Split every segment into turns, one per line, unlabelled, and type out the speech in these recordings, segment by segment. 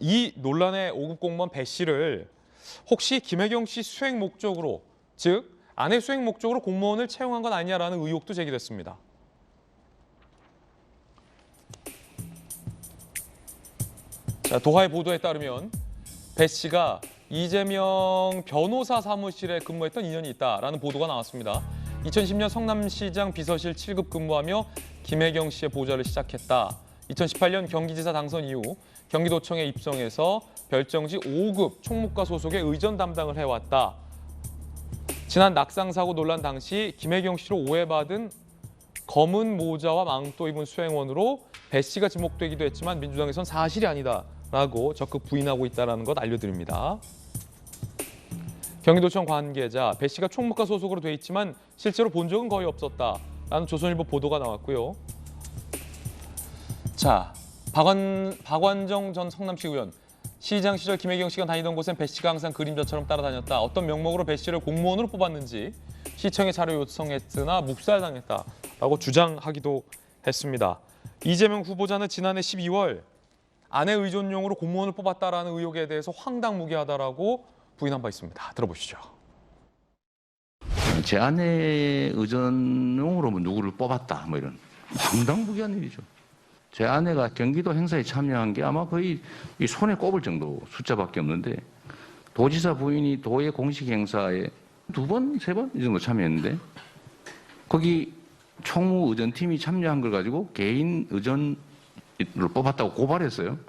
이 논란의 5급 공무원 배 씨를 혹시 김혜경 씨 수행 목적으로, 즉 아내 수행 목적으로 공무원을 채용한 건 아니냐라는 의혹도 제기됐습니다. 자, 도하의 보도에 따르면 배 씨가 이재명 변호사 사무실에 근무했던 인연이 있다라는 보도가 나왔습니다. 2010년 성남시장 비서실 7급 근무하며 김혜경 씨의 보좌를 시작했다. 2018년 경기지사 당선 이후 경기도청에 입성해서 별정지 5급 총무과 소속의 의전 담당을 해왔다. 지난 낙상사고 논란 당시 김혜경 씨로 오해받은 검은 모자와 망토 입은 수행원으로 배 씨가 지목되기도 했지만 민주당에선 사실이 아니다라고 적극 부인하고 있다는 것 알려드립니다. 경기도청 관계자, 배 씨가 총무과 소속으로 돼 있지만 실제로 본 적은 거의 없었다라는 조선일보 보도가 나왔고요. 자, 박완정 전 성남시 의원. 시장 시절 김혜경 씨가 다니던 곳엔 배 씨가 항상 그림자처럼 따라다녔다. 어떤 명목으로 배 씨를 공무원으로 뽑았는지 시청에 자료 요청했으나 묵살당했다라고 주장하기도 했습니다. 이재명 후보자는 지난해 12월 아내 의존용으로 공무원을 뽑았다라는 의혹에 대해서 황당무계하다라고 부인한 바 있습니다. 들어보시죠.
제 아내 의전용으로 누구를 뽑았다 뭐 이런 황당무계한 일이죠. 제 아내가 경기도 행사에 참여한 게 아마 거의 이 손에 꼽을 정도 숫자밖에 없는데 도지사 부인이 도의 공식 행사에 2번, 3번 이 정도 참여했는데 거기 총무 의전팀이 참여한 걸 가지고 개인 의전을 뽑았다고 고발했어요.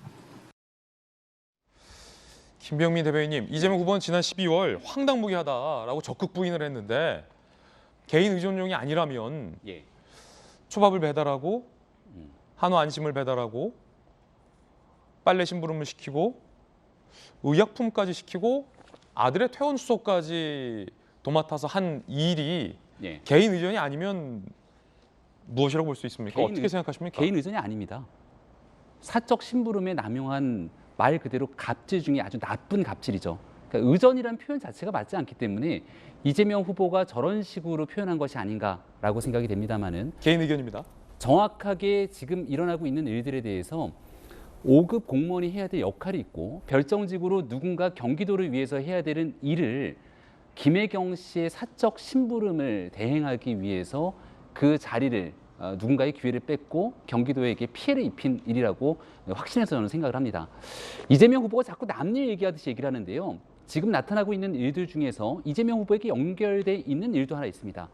김병민 대변인님, 이재명 후보는 지난 12월 황당무계하다라고 적극 부인을 했는데 개인 의존용이 아니라면 초밥을 배달하고 한우 안심을 배달하고 빨래 심부름을 시키고 의약품까지 시키고 아들의 퇴원 수속까지 도맡아서 한 일이 개인 의전이 아니면 무엇이라고 볼 수 있습니까? 어떻게 생각하십니까?
개인 의전이 아닙니다. 사적 심부름에 남용한 말 그대로 갑질 중에 아주 나쁜 갑질이죠. 그러니까 의전이라는 표현 자체가 맞지 않기 때문에 이재명 후보가 저런 식으로 표현한 것이 아닌가라고 생각이 됩니다만은
개인 의견입니다.
정확하게 지금 일어나고 있는 일들에 대해서 5급 공무원이 해야 될 역할이 있고 별정직으로 누군가 경기도를 위해서 해야 되는 일을 김혜경 씨의 사적 심부름을 대행하기 위해서 그 자리를 누군가의 기회를 뺏고 경기도에게 피해를 입힌 일이라고 확신해서 저는 생각을 합니다. 이재명 후보가 자꾸 남일 얘기하듯이 얘기를 하는데요. 지금 나타나고 있는 일들 중에서 이재명 후보에게 연결돼 있는 일도 하나 있습니다.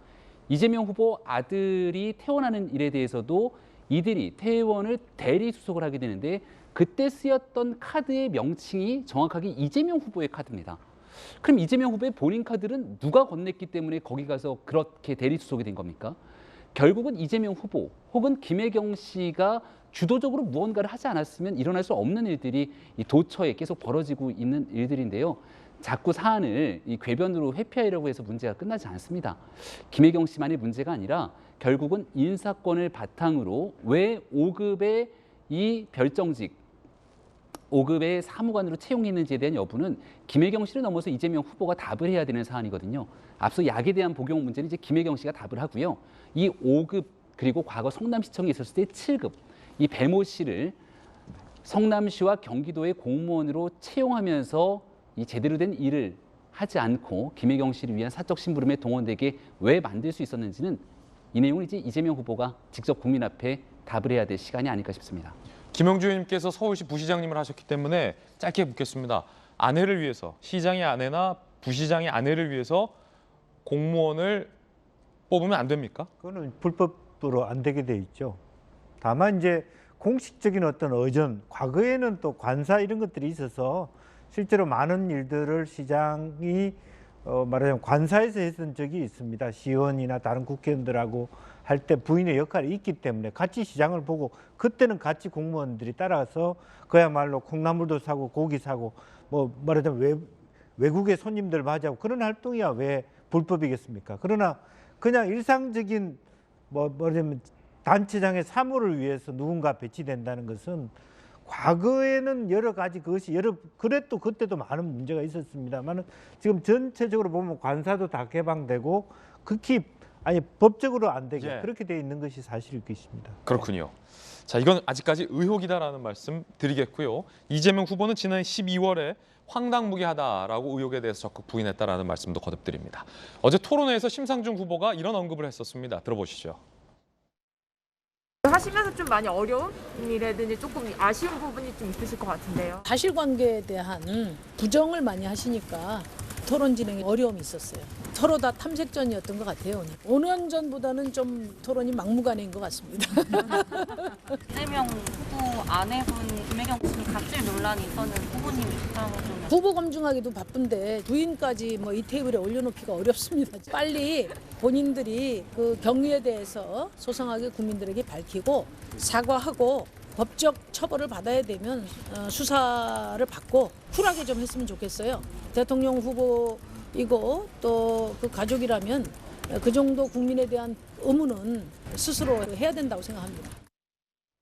이재명 후보 아들이 퇴원하는 일에 대해서도 이들이 퇴원을 대리 수속을 하게 되는데 그때 쓰였던 카드의 명칭이 정확하게 이재명 후보의 카드입니다. 그럼 이재명 후보의 본인 카드는 누가 건넸기 때문에 거기 가서 그렇게 대리 수속이 된 겁니까? 결국은 이재명 후보 혹은 김혜경 씨가 주도적으로 무언가를 하지 않았으면 일어날 수 없는 일들이 이 도처에 계속 벌어지고 있는 일들인데요. 자꾸 사안을 이 궤변으로 회피하려고 해서 문제가 끝나지 않습니다. 김혜경 씨만의 문제가 아니라 결국은 인사권을 바탕으로 왜 5급의 이 별정직 5급의 사무관으로 채용했는지에 대한 여부는 김혜경 씨를 넘어서 이재명 후보가 답을 해야 되는 사안이거든요. 앞서 약에 대한 복용 문제는 이제 김혜경 씨가 답을 하고요. 이 5급 그리고 과거 성남시청에 있었을 때 7급 이 배모 씨를 성남시와 경기도의 공무원으로 채용하면서 이 제대로 된 일을 하지 않고 김혜경 씨를 위한 사적 심부름에 동원되게 왜 만들 수 있었는지는 이 내용을 이제 이재명 후보가 직접 국민 앞에 답을 해야 될 시간이 아닐까 싶습니다.
김영주 의원님께서 서울시 부시장님을 하셨기 때문에 짧게 묻겠습니다. 아내를 위해서, 시장의 아내나 부시장의 아내를 위해서 공무원을 뽑으면 안 됩니까?
그거는 불법으로 안 되게 돼 있죠. 다만 이제 공식적인 어떤 의전, 과거에는 또 관사 이런 것들이 있어서 실제로 많은 일들을 시장이 말하자면 관사에서 했던 적이 있습니다. 시의원이나 다른 국회의원들하고 할 때 부인의 역할이 있기 때문에 같이 시장을 보고 그때는 같이 공무원들이 따라서 그야말로 콩나물도 사고 고기 사고 뭐 말하자면 외국의 손님들 맞이하고 그런 활동이야 왜 불법이겠습니까? 그러나 그냥 일상적인 말하자면 단체장의 사무를 위해서 누군가 배치된다는 것은 과거에는 여러 가지 그것이 그래도 그때도 많은 문제가 있었습니다만 지금 전체적으로 보면 관사도 다 개방되고 극히 법적으로 안 되게 그렇게 돼 있는 것이 사실일 것입니다.
그렇군요. 자, 이건 아직까지 의혹이다라는 말씀 드리겠고요. 이재명 후보는 지난 12월에 황당무계하다라고 의혹에 대해서 적극 부인했다라는 말씀도 거듭드립니다. 어제 토론회에서 심상중 후보가 이런 언급을 했었습니다. 들어보시죠.
하시면서 좀 많이 어려운 일이라든지 조금 아쉬운 부분이 좀 있으실 것 같은데요.
사실관계에 대한 부정을 많이 하시니까 토론 진행에 어려움이 있었어요. 서로 다 탐색전이었던 것 같아요. 5년 전보다는 좀 토론이 막무가내인 것 같습니다.
이재명 후보 아내분 김혜경 씨 갑질 논란이 있었는 후보님 입장을 좀
후보 검증하기도 바쁜데 부인까지 뭐 이 테이블에 올려놓기가 어렵습니다. 빨리 본인들이 그 경위에 대해서 소상하게 국민들에게 밝히고 사과하고 법적 처벌을 받아야 되면 수사를 받고 쿨하게 좀 했으면 좋겠어요. 대통령 후보이고 또 그 가족이라면 그 정도 국민에 대한 의무는 스스로 해야 된다고 생각합니다.